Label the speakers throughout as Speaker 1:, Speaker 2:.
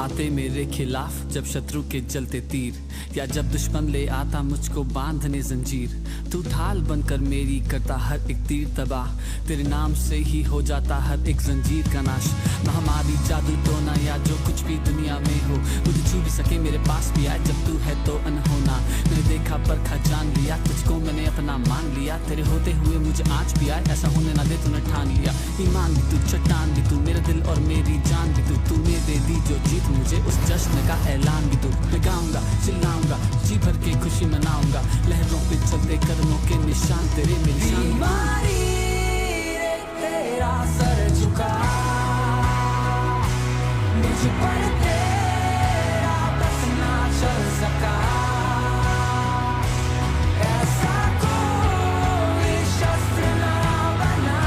Speaker 1: आते मेरे खिलाफ जब शत्रु के चलते तीर, या जब दुश्मन ले आता मुझको बांधने जंजीर, तू ढाल बनकर मेरी करता हर एक तीर तबाह। तेरे नाम से ही हो जाता हर एक जंजीर का नाश। महामारी, जादू, टोना या जो कुछ भी दुनिया में हो, मुझे छू भी सके मेरे पास भी आए। जब तू है तो अनहोना, मैंने देखा परखा जान लिया, तुझको मैंने अपना मान लिया। तेरे होते हुए मुझे आज भी आए, ऐसा होने ना दे तूने ठान लिया। ईमान भी तू, चट्टान भी तू, मेरा दिल और मेरी जान भी तू। तूने दे दी जो जीत मुझे, उस जश्न का ऐलान भी तू। मैं गाऊंगा, चिल्लाऊंगा, जी भर के खुशी मनाऊंगा। लहरों पे चलते कदमों के निशान तेरे मेरे शान।
Speaker 2: बीमारी रे तेरा सर झुका, मुझ पर तेरा बस ना चल सका। ऐसा कोई शस्त्र ना बना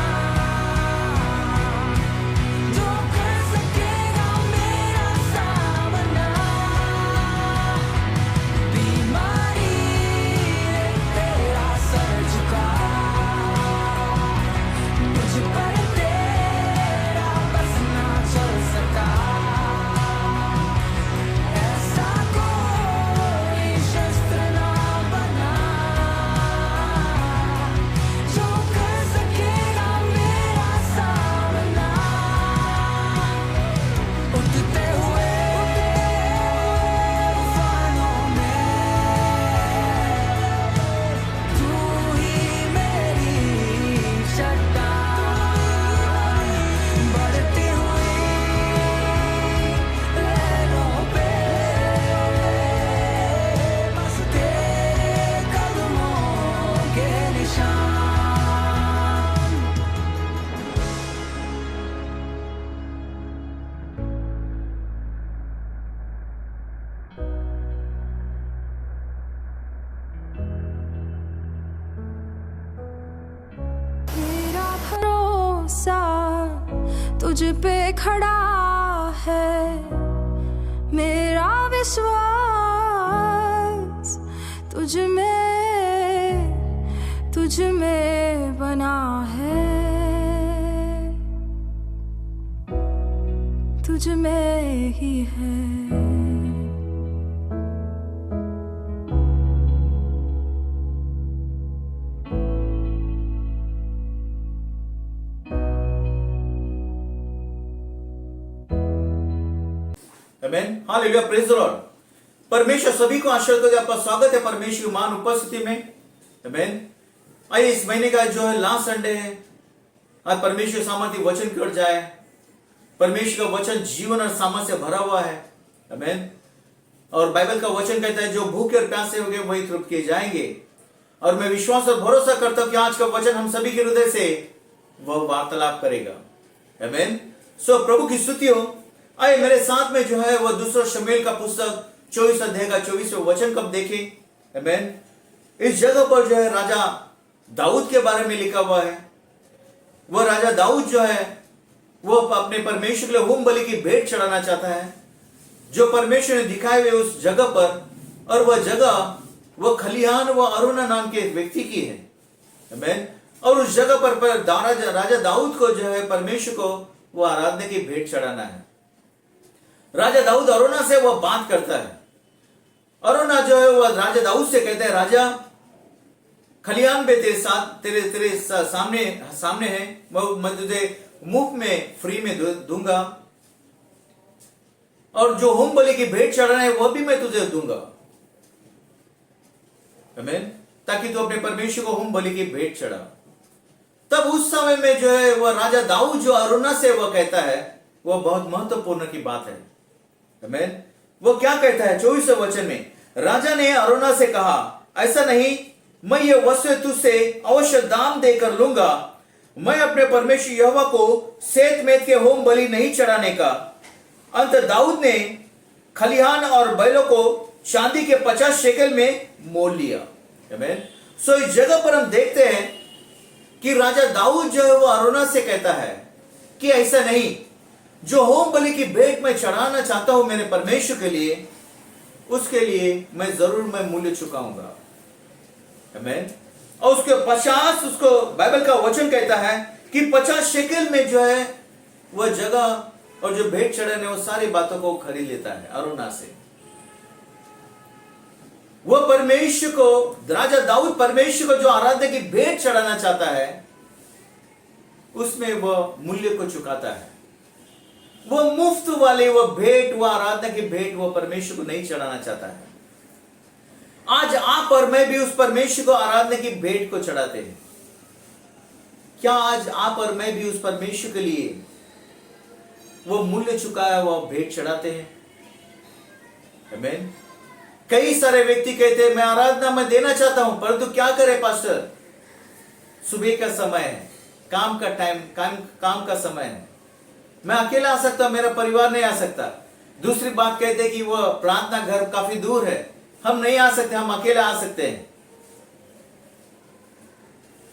Speaker 2: जो कर सकेगा मेरा सामना। बीमारी रे तेरा सर झुका, मुझ पर तेरा बस ना चल सका। ऐसा कोई शस्त्र ना बना जो कर सकेगा मेरा सामना। उठते हुए तूफानों में तू ही मेरी चट्टान, बढ़ती हुई लहरों पे बस तेरे कदमों के निशान। मेरा भरोसा तुझ पे खड़ा है, मेरा विश्वास तुझ में बना है, तुझ में ही है।
Speaker 3: आमेन, हालेलुया, प्रेज द लॉर्ड। परमेश्वर सभी को आशीर्वाद दे। आपका स्वागत है परमेश्वर की महान उपस्थिति में। आमेन। आइए, इस महीने का जो है लास्ट संडे है, आज परमेश्वर सामर्थ्य वचन की ओर जाए। परमेश्वर का वचन जीवन और सामर्थ्य से भरा हुआ है। आमेन। और बाइबल का वचन कहता है जो भूखे और प्यासे होंगे वही तृप्त किए जाएंगे। और मैं विश्वास और भरोसा करता हूं कि आज का वचन हम सभी के हृदय से वह वार्तालाप करेगा। आमेन। सो प्रभु की स्तुति हो। आइए मेरे साथ में जो है वह दूसरा शमूएल का पुस्तक 24 अध्याय का 24वां वचन कब देखे। आमेन। इस जगह पर जो है राजा दाऊद के बारे में लिखा हुआ है। वह राजा दाऊद जो है वह अपने परमेश्वर के लिए होम बलि की भेंट चढ़ाना चाहता है, जो परमेश्वर ने दिखाए हुए उस जगह पर। और वह जगह वह खलिहान व अरुणा नाम के एक व्यक्ति की है। आमेन। और उस जगह पर राजा दाऊद को जो है परमेश्वर को वह आराधना की भेंट चढ़ाना है। राजा दाऊद अरुणा से वह बात करता है। अरुणा जो है वह राजा दाऊद से कहता है, राजा खलिहान में तेरे साथ तेरे सामने है, मैं तुझे मुफ्त में फ्री में दूंगा, और जो होम बलि की भेंट चढ़ाना है वह भी मैं तुझे दूंगा। आमेन। ताकि तू अपने परमेश्वर को होम बलि की भेंट चढ़ा। तब उस समय में जो है वह राजा दाऊद जो अरुणा से वह कहता है, वह बहुत महत्वपूर्ण की बात है। आमेन। वो क्या कहता है 24वें वचन में, राजा ने अरुणा से कहा, ऐसा नहीं, मैं ये वस्तु तुझसे अवश्य दाम देकर लूंगा। मैं अपने परमेश्वर यहोवा को सेत मेत के होम बलि नहीं चढ़ाने का। अंत दाऊद ने खलिहान और बैलों को चांदी के 50 शेकल में मोल लिया। आमेन। सो इस जगह पर हम देखते हैं कि राजा दाऊद जो है वो अरुणा से कहता है कि ऐसा नहीं, जो होम बलि की भेंट मैं चढ़ाना चाहता हूं मेरे परमेश्वर के लिए, उसके लिए मैं मूल्य चुकाऊंगा। आमेन। और उसके 50 उसको बाइबल का वचन कहता है कि 50 शेकल में जो है वह जगह और जो भेंट चढ़ाने वो सारी बातों को खरीद लेता है अरुणा से। वह परमेश्वर को, राजा दाऊद परमेश्वर को जो आराधना की भेंट चढ़ाना चाहता है उसमें वह मूल्य को चुकाता है। वह मुफ्त वाले वह भेंट, वह आराधना की भेंट वह परमेश्वर को नहीं चढ़ाना चाहता है। आज आप और मैं भी उस परमेश्वर को आराधना की भेंट को चढ़ाते हैं। क्या आज आप और मैं भी उस परमेश्वर के लिए वो मूल्य चुकाया हुआ भेंट चढ़ाते हैं? आमीन। कई सारे व्यक्ति कहते हैं मैं आराधना में देना चाहता हूं, परंतु क्या करे पास्टर, सुबह का समय है, काम का टाइम, काम का समय है, मैं अकेला आ सकता हूं, मेरा परिवार नहीं आ सकता। दूसरी बात कहते हैं कि वह प्रार्थना घर काफी दूर है, हम नहीं आ सकते, हम अकेला आ सकते हैं।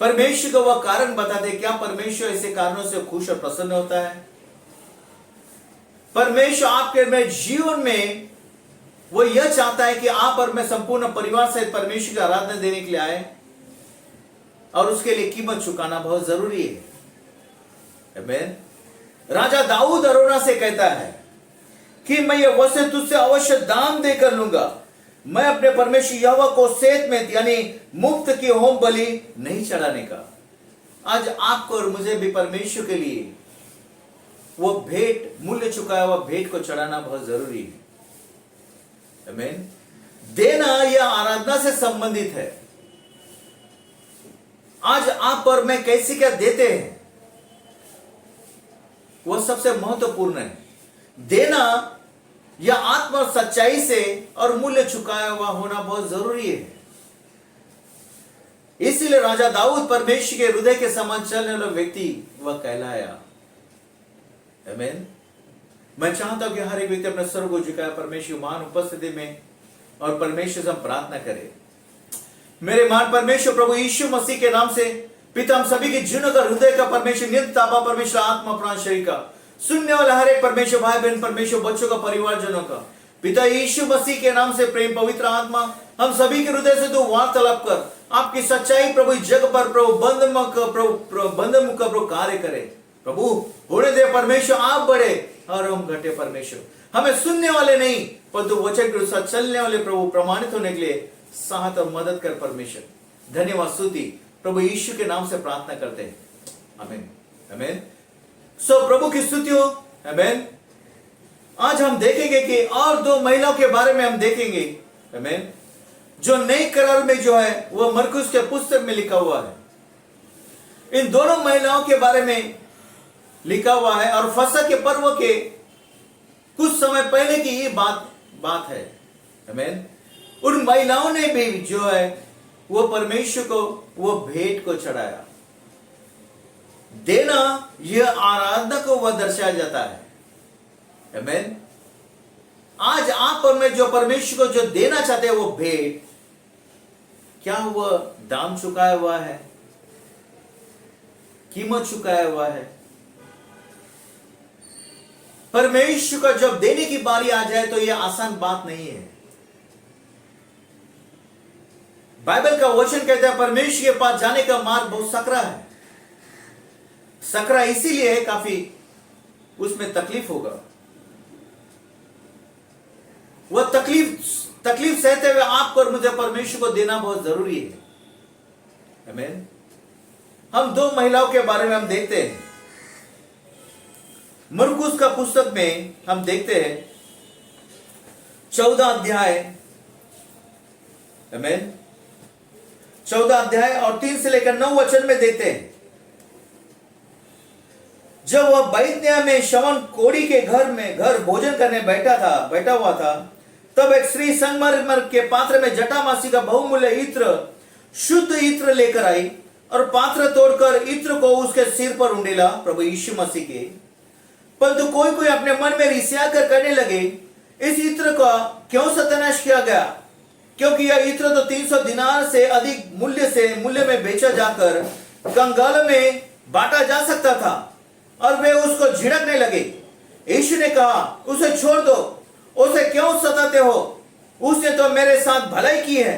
Speaker 3: परमेश्वर को वह कारण बताते, क्या परमेश्वर ऐसे कारणों से खुश और प्रसन्न होता है? परमेश्वर आपके में जीवन में वो यह चाहता है कि आप और मैं संपूर्ण परिवार से परमेश्वर की आराधना देने के लिए आए, और उसके लिए कीमत चुकाना बहुत जरूरी है। आमीन। राजा दाऊद अरोना से कहता है कि मैं ये वचन तुझसे अवश्य दाम देकर लूंगा, मैं अपने परमेश्वर यहोवा को सेत में यानी मुफ्त की होम बलि नहीं चढ़ाने का। आज आपको और मुझे भी परमेश्वर के लिए वो भेंट, मूल्य चुकाया हुआ भेंट को चढ़ाना बहुत जरूरी है। आमीन। देना यह आराधना से संबंधित है। आज आप और मैं कैसे क्या देते हैं वह सबसे महत्वपूर्ण है। देना यह आत्मा और सच्चाई से और मूल्य चुकाया हुआ होना बहुत जरूरी है। इसीलिए राजा दाऊद परमेश्वर के हृदय के समान चलने वाला व्यक्ति वह कहलाया। आमीन। मैं चाहता हूं कि हर एक व्यक्ति अपने स्वर को झुकाए परमेश्वर महान उपस्थिति में और परमेश्वर से हम प्रार्थना करें। मेरे महान परमेश्वर प्रभु यीशु मसीह के नाम से पिता, हम सभी के जीवन का, हृदय का परमेश्वर, नित्य ताबा परमेश्वर, आत्मा प्राण शरीर का सुनने वाला हर एक परमेश्वर भाई बहन परमेश्वर, बच्चों का, परिवारजनों का पिता यीशु मसीह के नाम से प्रेम पवित्र आत्मा हम सभी के हृदय से तो वार्तालाप कर आपकी सच्चाई प्रभु जग पर प्रभु बंधन का प्रभु कार्य करे। प्रभु होने दे परमेश्वर, आप बढ़े और हम घटे परमेश्वर, हमें सुनने वाले नहीं परंतु वचन के अनुसार चलने वाले प्रभु प्रमाणित होने के लिए साथ और मदद कर परमेश्वर। धन्यवाद स्तुति प्रभु यीशु के नाम से प्रार्थना करते हैं। आमीन। आमीन। सो प्रभु की स्तुति हो। आमीन। आज हम देखेंगे कि और दो महिलाओं के बारे में हम देखेंगे। आमीन। जो नई करार में जो है वह मरकुस के पुस्तक में लिखा हुआ है। इन दोनों महिलाओं के बारे में लिखा हुआ है और फसह के पर्व के कुछ समय पहले की ये बात है। आमीन। उन महिलाओं ने भी जो है वो परमेश्वर को वो भेंट को चढ़ाया। देना यह आराधना को वह दर्शाया जाता है। आमीन। आज आप और मैं जो परमेश्वर को जो देना चाहते हैं वो भेंट, क्या वह दाम चुकाया हुआ है, कीमत चुकाया हुआ है? परमेश्वर का जब देने की बारी आ जाए तो यह आसान बात नहीं है। बाइबल का वचन कहता है परमेश्वर के पास जाने का मार्ग बहुत सकरा है। सकरा इसीलिए है, काफी उसमें तकलीफ होगा। वह तकलीफ सहते हुए आपको और मुझे परमेश्वर को देना बहुत जरूरी है। आमीन। हम दो महिलाओं के बारे में हम देखते हैं। मरकुस का पुस्तक में हम देखते हैं 14 अध्याय। आमीन। 14 अध्याय और 3 से लेकर 9 वचन में देखते हैं। जब वह बैतनिय्याह में शमौन कोढ़ी के घर भोजन करने बैठा हुआ था, तब एक स्त्री संगमरमर के पात्र में जटामासी का बहुमूल्य इत्र, शुद्ध इत्र लेकर आई और पात्र तोड़कर इत्र को उसके सिर पर उंडेला, प्रभु यीशु मसीह के। परंतु कोई अपने मन में रिसिया कर कहने लगे, इस इत्र का क्यों सत्यानाश किया गया, क्योंकि यह इत्र तो 300 दिनार से अधिक मूल्य में बेचा जाकर कंगाल में बांटा जा सकता था। और वे उसको झिड़कने लगे। यीशु ने कहा, उसे छोड़ दो, उसे क्यों सताते हो, उसने तो मेरे साथ भलाई की है।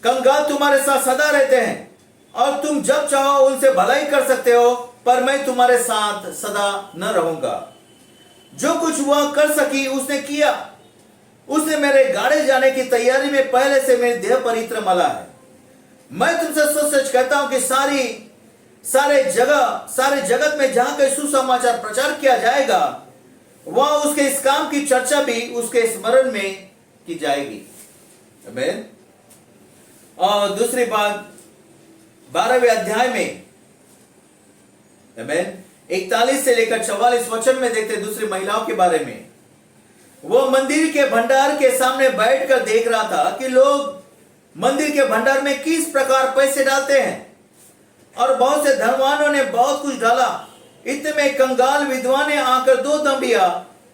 Speaker 3: कंगाल तुम्हारे साथ सदा रहते हैं और तुम जब चाहो उनसे भलाई कर सकते हो, पर मैं तुम्हारे साथ सदा न रहूंगा। जो कुछ वह कर सकी उसने किया। उसने मेरे गाड़े जाने की तैयारी में पहले से मेरे देह पर इत्र मला है। मैं तुमसे सच सच कहता हूं कि सारे जगत में जहां कोई सुसमाचार प्रचार किया जाएगा, वह उसके इस काम की चर्चा भी उसके स्मरण में की जाएगी। आमीन। और दूसरी बात 12वें अध्याय में, आमीन, 41 से लेकर 44 वचन में देखते हैं दूसरी महिलाओं के बारे में। वो मंदिर के भंडार के सामने बैठकर देख रहा था कि लोग मंदिर के भंडार में किस प्रकार पैसे डालते हैं, और बहुत से धनवानों ने बहुत कुछ डाला। इतने में कंगाल विधवा ने आकर 2 दंबिया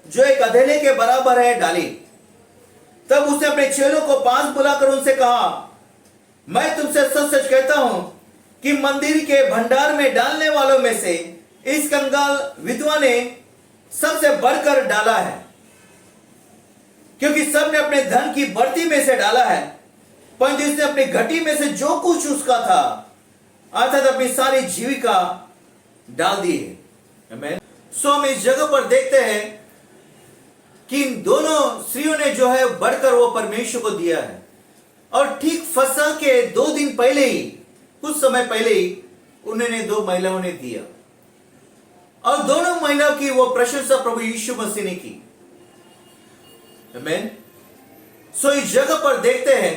Speaker 3: जो एक अधेले के बराबर है डाली। तब उसने अपने चेलों को पास बुलाकर उनसे कहा, मैं तुमसे सच सच कहता हूं कि मंदिर के भंडार में डालने वालों में से इस कंगाल विधवा ने सबसे बढ़कर डाला है, क्योंकि सबने अपने धन की बढ़ती में से डाला है, परंतु इसने अपनी घटी में से जो कुछ उसका था अर्थात अपनी सारी जीविका डाल दी है। आमीन। सो हम इस जगह पर देखते हैं कि इन दोनों स्त्रियों ने जो है बढ़कर वो परमेश्वर को दिया है, और ठीक फसह के 2 दिन पहले ही, कुछ समय पहले ही उन्होंने 2 महिलाओं ने दिया, और दोनों महिलाओं की वो प्रशंसा प्रभु यीशु मसीह ने की। आमीन। सो इस जगह पर देखते हैं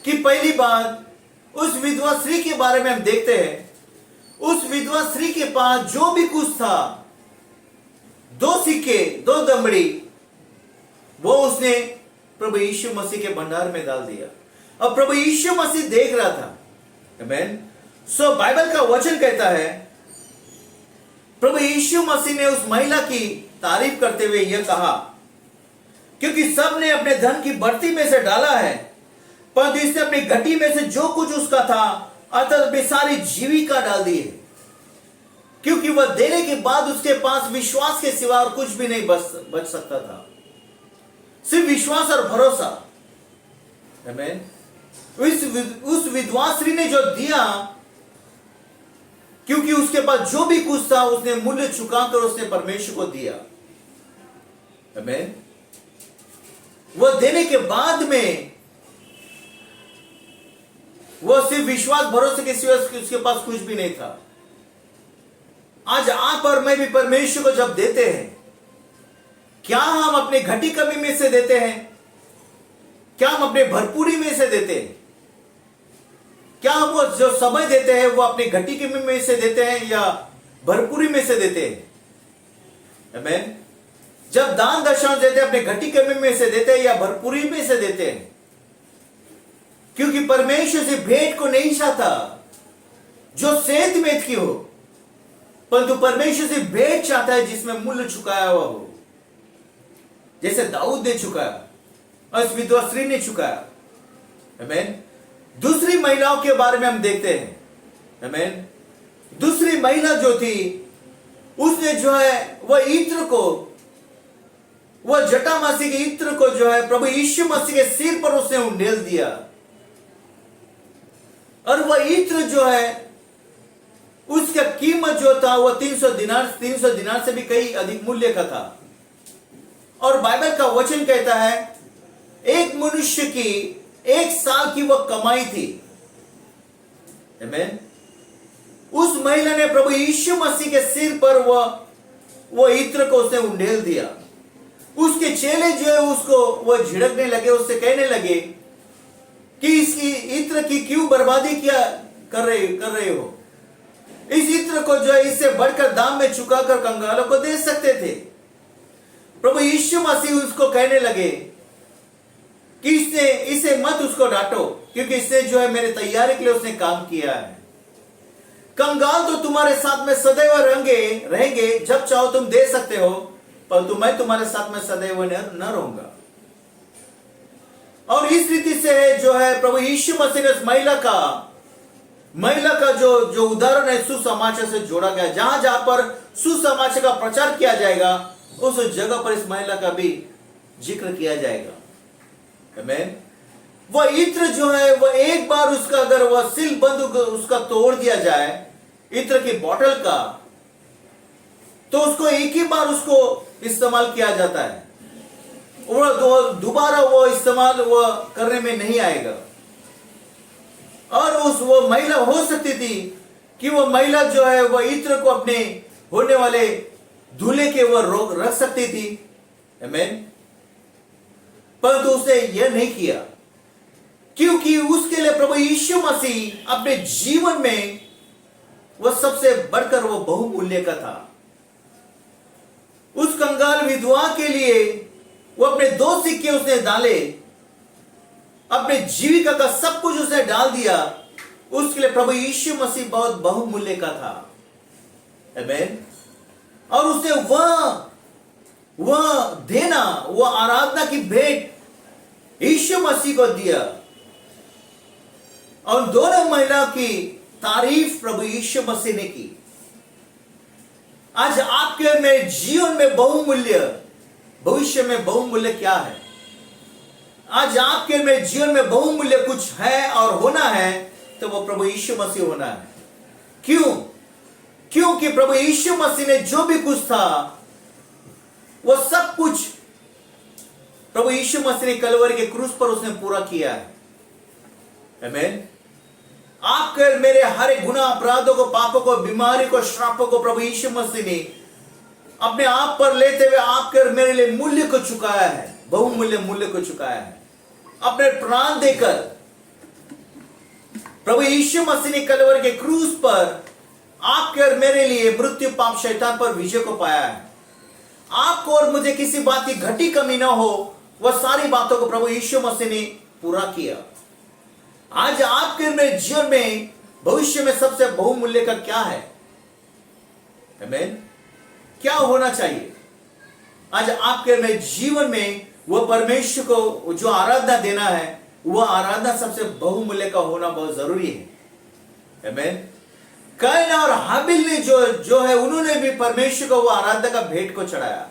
Speaker 3: कि पहली बात उस विधवा स्त्री के बारे में हम देखते हैं। उस विधवा स्त्री के पास जो भी कुछ था, 2 सिक्के 2 दमड़ी, वो उसने प्रभु यीशु मसीह के भंडार में डाल दिया, और प्रभु यीशु मसीह देख रहा था। आमीन। सो बाइबल का वचन कहता है, प्रभु यीशु मसीह ने उस महिला की तारीफ करते हुए यह कहा, क्योंकि सबने अपने धन की बढ़ती में से डाला है, परंतु इसने अपनी घटी में से जो कुछ उसका था अर्थात अपनी सारी जीविका डाल दी है, क्योंकि वह देने के बाद उसके पास विश्वास के सिवा और कुछ भी नहीं बच सकता था, सिर्फ विश्वास और भरोसा। आमीन। उस विधवा स्त्री ने जो दिया, क्योंकि उसके पास जो भी कुछ था उसने मूल्य चुकाकर उसने परमेश्वर को दिया। आमीन। वह देने के बाद में वह सिर्फ विश्वास भरोसे के सिवा उसके पास कुछ भी नहीं था। आज आप और मैं भी परमेश्वर को जब देते हैं, क्या हम अपने घटी कमी में से देते हैं? क्या हम अपने भरपूरी में से देते हैं? क्या हम वो जो समय देते हैं वो अपनी घटी कमी में से देते हैं या भरपूरी में से देते हैं? आमीन। जब दान दशांश देते हैं, अपने घटी कमी में से देते हैं या भरपूरी में से देते हैं? क्योंकि परमेश्वर से भेंट को नहीं चाहता जो सेंध मेद की हो, परंतु परमेश्वर से भेंट चाहता है जिसमें मूल्य चुकाया हुआ हो, जैसे दाऊद ने चुकाया और इस विधवा स्त्री ने चुकाया। आमीन। दूसरी महिलाओं के बारे में हम देखते हैं। आमीन। दूसरी महिला जो थी, उसने जो है वह इत्र को, वह जटामासी के इत्र को जो है प्रभु यीशु मसीह के सिर पर उसने उंडेल दिया, और वह इत्र जो है उसका कीमत जो था वह 300 दिनार से भी कई अधिक मूल्य का था। और बाइबल का वचन कहता है एक मनुष्य की 1 साल की वह कमाई थी। आमीन। उस महिला ने प्रभु यीशु मसीह के सिर पर वह इत्र को उसने उंडेल दिया। उसके चेले जो है उसको वह झिड़कने लगे, उससे कहने लगे कि इसकी इत्र की क्यों बर्बादी कर रहे हो? इस इत्र को जो है इससे बढ़कर दाम में चुकाकर कंगालों को दे सकते थे। प्रभु यीशु मसीह उसको कहने लगे कि इसे मत उसको डांटो, क्योंकि इसने जो है मेरे तैयारी के लिए उसने काम किया है। कंगाल तो तुम्हारे साथ में सदैव रहेंगे, जब चाहो तुम दे सकते हो, परंतु मैं तुम्हारे साथ में सदैव न रहूंगा। और इस रीति से जो है प्रभु यीशु मसीह ने इस महिला का जो उदाहरण है सुसमाचार से जोड़ा गया। जहां जहां पर सुसमाचार का प्रचार किया जाएगा उस जगह पर इस महिला का भी जिक्र किया जाएगा। आमीन। वह इत्र जो है वह एक बार उसका अगर वह सील बंद उसका तोड़ दिया जाए इत्र की बोतल का, तो उसको एक ही बार उसको इस्तेमाल किया जाता है, वो दोबारा वो इस्तेमाल वो करने में नहीं आएगा। और वो महिला हो सकती थी कि वो महिला जो है वो इत्र को अपने होने वाले दूल्हे के वो रोक रख सकती थी, आमीन। परंतु उसने यह नहीं किया, क्योंकि उसके लिए प्रभु यीशु मसीह अपने जीवन में वह सबसे बढ़कर वो बहुमूल्य का था। उस कंगाल विधवा के लिए वो अपने 2 सिक्के उसने डाले, अपने जीविका का सब कुछ उसने डाल दिया। उसके लिए प्रभु यीशु मसीह बहुत बहुमूल्य का था, आमीन। और उसने वह देना, वह आराधना की भेंट यीशु मसीह को दिया। और दोनों महिला की तारीफ प्रभु यीशु मसीह ने की। आज आपके में जीवन में बहुमूल्य, भविष्य में बहुमूल्य क्या है? आज आपके में जीवन में बहुमूल्य कुछ है और होना है तो वो प्रभु यीशु मसीह होना है। क्यों? क्योंकि प्रभु यीशु मसीह ने जो भी कुछ था वो सब कुछ प्रभु यीशु मसीह ने कलवरी के क्रूस पर उसने पूरा किया है, आमीन। आपके मेरे हर एक गुनाह, अपराधों को, पापों को, बीमारी को, श्रापों को प्रभु यीशु मसीह ने अपने आप पर लेते हुए आपके और मेरे लिए मूल्य को चुकाया है, बहुमूल्य मूल्य को चुकाया है। अपने प्राण देकर प्रभु यीशु मसीह ने कलवरी के क्रूस पर आपके और मेरे लिए मृत्यु, पाप, शैतान पर विजय को पाया है। आपको और मुझे किसी बात की घटी कमी ना हो, वह सारी बातों को प्रभु यीशु मसीह ने पूरा किया। आज आपके मेरे जीवन में भविष्य में सबसे बहुमूल्य का क्या है, आमीन? क्या होना चाहिए? आज आपके मेरे जीवन में वह परमेश्वर को जो आराधना देना है, वह आराधना सबसे बहुमूल्य का होना बहुत जरूरी है, आमीन। कैन और हाबिल ने जो है उन्होंने भी परमेश्वर को वो आराधना का भेंट को चढ़ाया,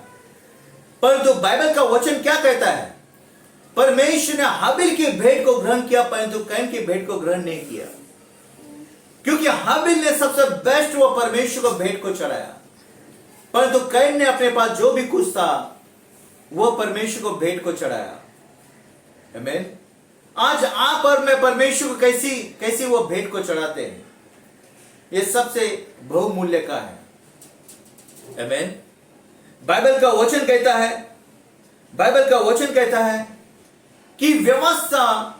Speaker 3: परंतु बाइबल का वचन क्या कहता है? परमेश्वर ने हाबिल की भेंट को ग्रहण किया, परंतु कैन की भेंट को ग्रहण नहीं किया, क्योंकि हाबिल ने सबसे बेस्ट वो परमेश्वर को भेंट को चढ़ाया, परंतु कैन ने अपने पास जो भी कुछ था वो परमेश्वर को भेंट को चढ़ाया, आमीन। आज आप और मैं परमेश्वर को कैसी वो भेंट को चढ़ाते हैं, ये सबसे बहुमूल्य का है, आमीन। बाइबल का वचन कहता है कि व्यवस्था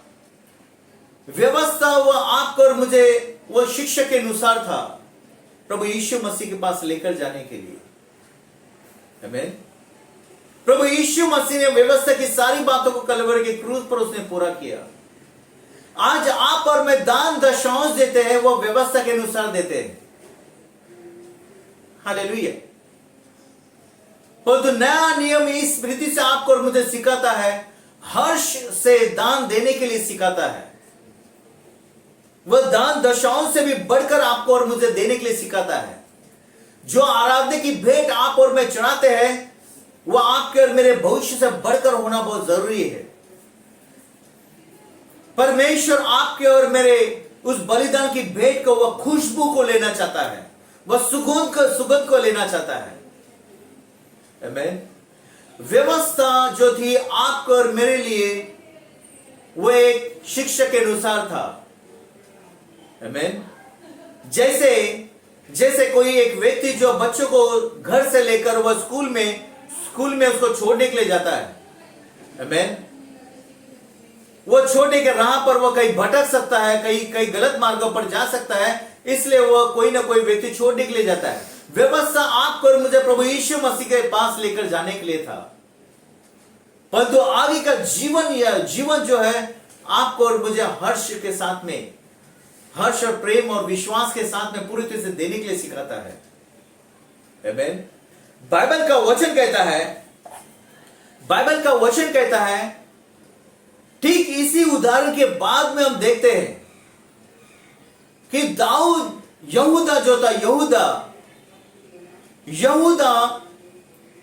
Speaker 3: वह आपको और मुझे वो शिक्षा के अनुसार था प्रभु यीशु मसीह के पास लेकर जाने के लिए, आमीन। प्रभु यीशु मसीह ने व्यवस्था की सारी बातों को कलवरी के क्रूस पर उसने पूरा किया। आज आप और मैं दान दशांश देते हैं, वो व्यवस्था के अनुसार देते हैं, हालेलुया। परंतु नया नियम इस रीति से आपको और मुझे सिखाता है, हर्ष से दान देने के लिए सिखाता है। वह दान दशांश से भी बढ़कर आपको और मुझे देने के लिए सिखाता है। जो आराधना की भेंट आप और मैं चढ़ाते हैं, वह आपके और मेरे भविष्य से बढ़कर होना बहुत जरूरी है। परमेश्वर आपके और मेरे उस बलिदान की भेंट को, वह खुशबू को लेना चाहता है, वह सुगंध को लेना चाहता है, आमीन। व्यवस्था जो थी आपको और मेरे लिए वो एक शिक्षा के अनुसार था, आमीन। जैसे कोई एक व्यक्ति जो बच्चों को घर से लेकर वह स्कूल में उसको छोड़ने के लिए जाता है, आमीन। वो छोटे के राह पर वो कहीं भटक सकता है, कहीं गलत मार्गों पर जा सकता है, इसलिए वो कोई ना कोई व्यक्ति छोड़ने के लिए जाता है। व्यवस्था आपको और मुझे प्रभु यीशु मसीह के पास लेकर जाने के लिए था, परंतु आगे का जीवन जो है आपको और मुझे हर्ष के साथ में, हर्ष और प्रेम और विश्वास के साथ में पूरी तरह से देने के लिए सिखाता है, आमीन। बाइबल का वचन कहता है, ठीक इसी उदाहरण के बाद में हम देखते हैं कि दाऊद यहूदा जो था, यहूदा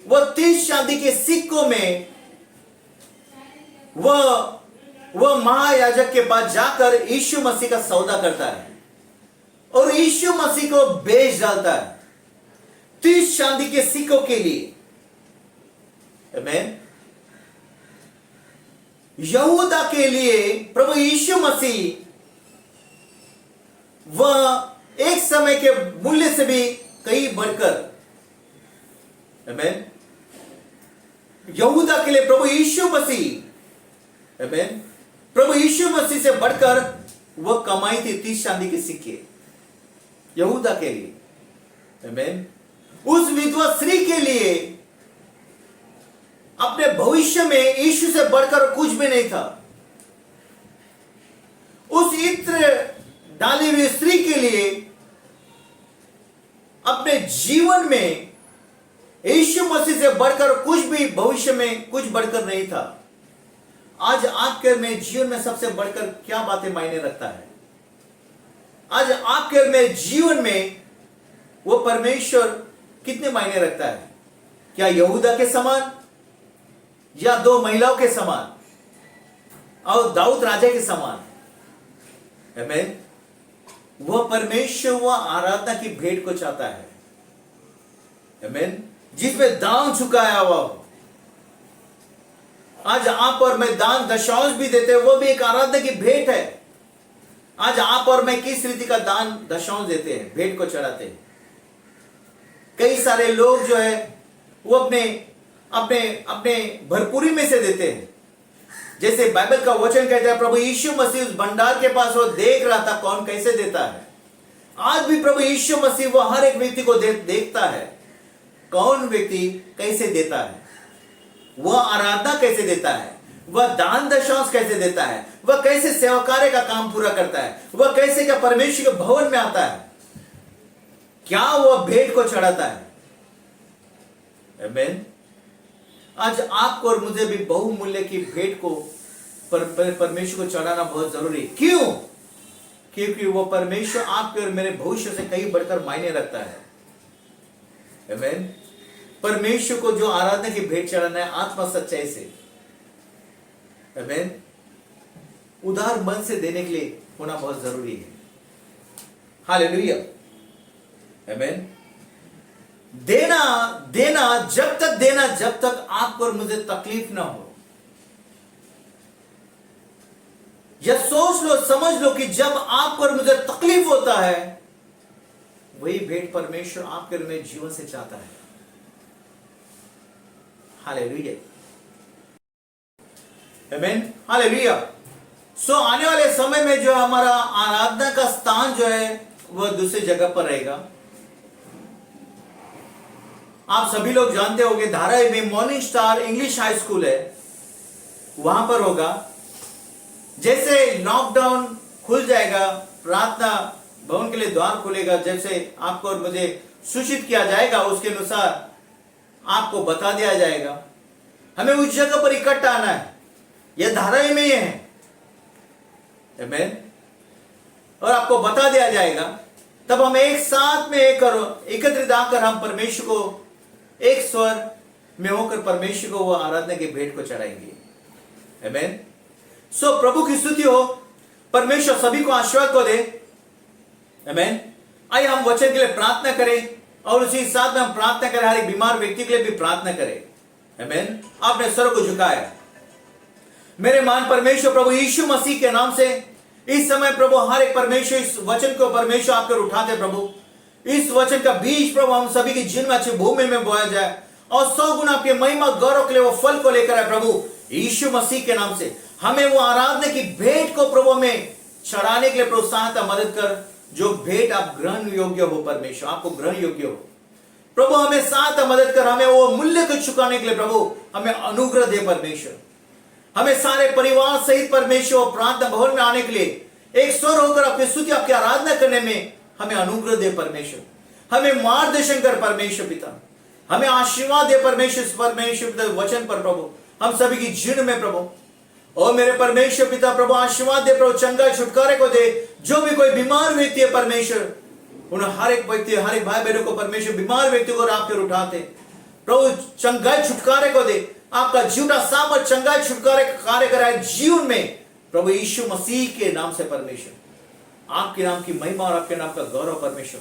Speaker 3: वह 30 चांदी के सिक्कों में वह महायाजक के पास जाकर यीशु मसीह का सौदा करता है और यीशु मसीह को बेच डालता है 30 चांदी के सिक्कों के लिए, आमेन। यहूदा के लिए प्रभु यीशु मसीह वह एक समय के मूल्य से भी कई बढ़कर, आमेन, यहूदा के लिए प्रभु यीशु मसीह, आमेन, प्रभु यीशु मसीह से बढ़कर वह कमाई थी 30 चांदी के सिक्के यहूदा के लिए, आमेन। उस विधवा स्त्री के लिए अपने भविष्य में यीशु से बढ़कर कुछ भी नहीं था। उस इत्र डाली हुई स्त्री के लिए अपने जीवन में यीशु मसीह से बढ़कर कुछ भी भविष्य में कुछ बढ़कर नहीं था। आज आपके में जीवन में सबसे बढ़कर क्या बातें मायने रखता है? आज आपके में जीवन में वो परमेश्वर कितने मायने रखता है? क्या यहूदा के समान या 2 महिलाओं के समान और दाऊद राजा के समान? आमेन। वह परमेश्वर वह आराधना की भेंट को चाहता है, आमेन, जिसमें दान चुकाया हुआ हो। आज आप और मैं दान दशांश भी देते हैं, वो भी एक आराधना की भेंट है। आज आप और मैं किस रीति का दान दशांश देते हैं, भेंट को चढ़ाते हैं। कई सारे लोग जो है वो अपने अपने अपने भरपूरी में से देते हैं। जैसे बाइबल का वचन कहता है, प्रभु यीशु मसीह उस भंडार के पास वो देख रहा था कौन कैसे देता है। आज भी प्रभु यीशु मसीह वो हर एक व्यक्ति को देखता है, कौन व्यक्ति कैसे देता है, वह आराधना कैसे देता है, वह दान दशांश कैसे देता है, वह कैसे सेवा कार्य का काम पूरा करता है, वह कैसे क्या परमेश्वर के भवन में आता है, क्या वह भेंट को चढ़ाता है। आमेन। आज आपको और मुझे भी बहुमूल्य की भेंट को परमेश्वर को चढ़ाना बहुत जरूरी है। क्यों? क्योंकि वो परमेश्वर आपके और मेरे भविष्य से कहीं बढ़कर मायने रखता है। आमेन। परमेश्वर को जो आराधना की भेंट चढ़ाना है आत्मा सच्चाई से, आमेन, उदार मन से देने के लिए होना बहुत जरूरी है। हालेलुया, आमेन। देना देना जब तक देना जब तक आपको और मुझे तकलीफ ना हो। यह सोच लो, समझ लो कि जब आपको और मुझे तकलीफ होता है वही भेंट परमेश्वर आपके और मेरे जीवन से चाहता है। हालेलुया, आमेन, हालेलुया। सो आने वाले समय में जो हमारा आराधना का स्थान जो है वह दूसरी जगह पर रहेगा। आप सभी लोग जानते होंगे धाराई में morning star English high school है, वहां पर होगा। जैसे लॉकडाउन खुल जाएगा, प्रार्थना भवन के लिए द्वार खुलेगा, जैसे आपको और मुझे सूचित किया जाएगा उसके अनुसार आपको बता दिया जाएगा। हमें उस जगह पर इकट्ठा आना है। यह धाराई में ही है, आमेन, और आपको बता दिया जाएगा। तब हम एक साथ में एकत्रित आकर हम परमेश्वर को एक स्वर में होकर परमेश्वर को वो आराधना की भेंट को चढ़ाएंगे। आमेन। सो प्रभु की स्तुति हो, परमेश्वर सभी को आशीर्वाद को दे। आमेन। आइए हम वचन के लिए प्रार्थना करें और उसी साथ में हम प्रार्थना करें, हर एक बीमार व्यक्ति के लिए भी प्रार्थना करें। आमेन। आपने सर को झुकाया। मेरे महान परमेश्वर प्रभु यीशु मसीह के नाम से इस समय प्रभु हर एक परमेश्वर इस वचन को परमेश्वर आपकर उठाते प्रभु। इस वचन का बीज प्रभु हम सभी की जीवन में अच्छी भूमि में बोया जाए और 100 गुना आपके महिमा गौरव के लिए वो फल को लेकर आए प्रभु यीशु मसीह के नाम से। हमें वो आराधना की भेंट को प्रभु में चढ़ाने के लिए प्रोत्साहन मदद कर, जो भेंट आप ग्रहण योग्य हो परमेश्वर, आपको ग्रहण योग्य हो प्रभु। हमें साथ मदद कर, हमें वो मूल्य को चुकाने के लिए प्रभु हमें अनुग्रह दे परमेश्वर। हमें सारे परिवार सहित परमेश्वर प्रार्थना भवन में आने के लिए एक स्वर होकर अपनी स्तुति आपकी आराधना करने में हमें अनुग्रह दे परमेश्वर। हमें मार्गदर्शन कर परमेश्वर पिता, हमें आशीर्वाद दे परमेश्वर पिता वचन पर प्रभु हम सभी की जीवन में प्रभु। और मेरे परमेश्वर पिता प्रभु आशीर्वाद दे प्रभु, चंगा छुटकारे को दे। जो भी कोई बीमार व्यक्ति है परमेश्वर, उन हर एक व्यक्ति हर एक भाई बहनों को परमेश्वर बीमार व्यक्ति को आपके उठाते प्रभु, चंगाई छुटकारे को दे। आपका जीवटा सामर्थ चंगाई छुटकारे का कार्य कराए जीवन में प्रभु यीशु मसीह के नाम से परमेश्वर। आपके नाम की महिमा और आपके नाम का गौरव परमेश्वर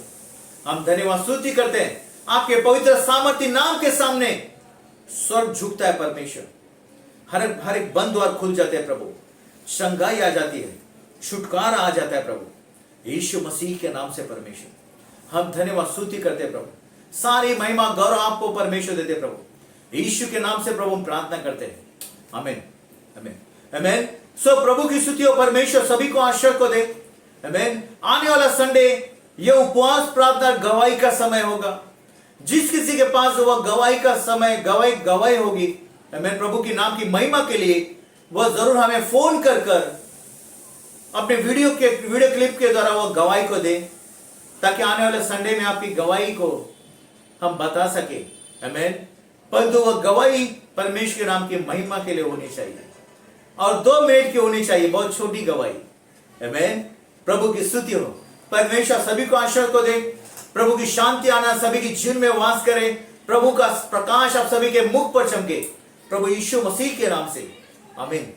Speaker 3: हम धन्यवाद स्तुति करते हैं आपके पवित्र सामर्थ्य नाम के सामने। स्वर्ग झुकता है परमेश्वर, हर एक बंद द्वार खुल जाते हैं प्रभु, शंगाई आ जाती है, छुटकारा आ जाता है प्रभु यीशु मसीह के नाम से। परमेश्वर हम धन्यवाद स्तुति करते हैं प्रभु, सारी महिमा गौरव आपको परमेश्वर देते हैं प्रभु यीशु के नाम से। प्रभु हम प्रार्थना करते हैं, आमीन आमीन आमीन। सो प्रभु की स्तुति हो, परमेश्वर सभी को आशीर्वाद को दे, आमीन। आने वाला संडे ये उपवास प्रार्थना गवाही का समय होगा, जिस किसी के पास वह गवाही का समय गवाही होगी, आमीन, प्रभु की नाम की महिमा के लिए, वह जरूर हमें फोन कर अपने वीडियो क्लिप के द्वारा वह गवाही को दे, ताकि आने वाले संडे में आपकी गवाही को हम बता सके, आमीन। परंतु वह गवाही परमेश्वर के नाम की महिमा के लिए होनी चाहिए और 2 मिनट की होनी चाहिए, बहुत छोटी गवाही, आमीन। प्रभु की स्तुति हो, परमेश्वर सभी को आशीर्वाद को दे, प्रभु की शांति आना सभी की जीवन में वास करे, प्रभु का प्रकाश आप सभी के मुख पर चमके, प्रभु यीशु मसीह के नाम से, आमीन।